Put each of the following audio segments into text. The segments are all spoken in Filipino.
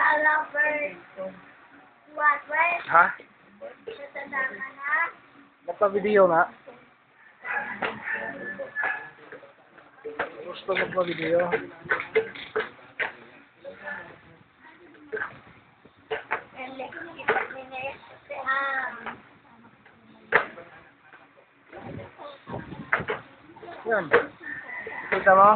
Lalabert. What? Ha? Tatandaan na. Magpa-video nga. Gusto magpa-video. Yan. Kita mo?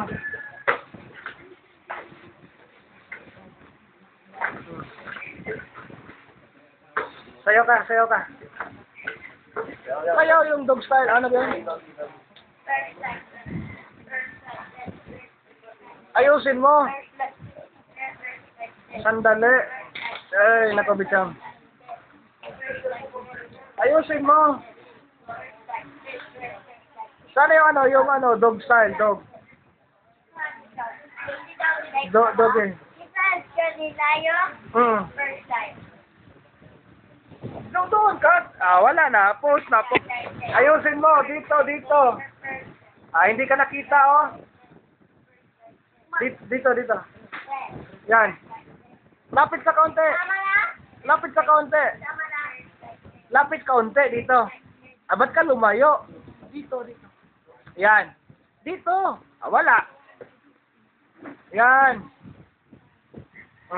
Sayaw ka, sayaw ka. Sayaw yung dog style. Ano ba yun? Ayusin mo. Sandali. Ay, nakabitsam. Ayusin mo. Sana yung dog style, dog. Dog eh. First time. Doon ka. Wala na. Post na. Ayusin mo. Dito. Hindi ka nakita, oh. Dito. Yan. Lapit sa kaunti. Lapit kaunti, dito. Ba't ka lumayo? Dito. Yan. Dito. Wala. Yan.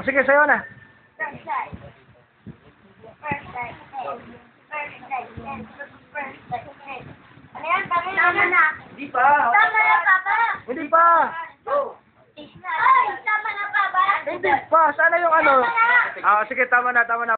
Sige, sayo na. Ano yan? Tama na. Hindi pa. Tama na, Papa. Hindi pa. Ay, tama na, Papa. Hindi pa. Sana yung ano. Sige, tama na.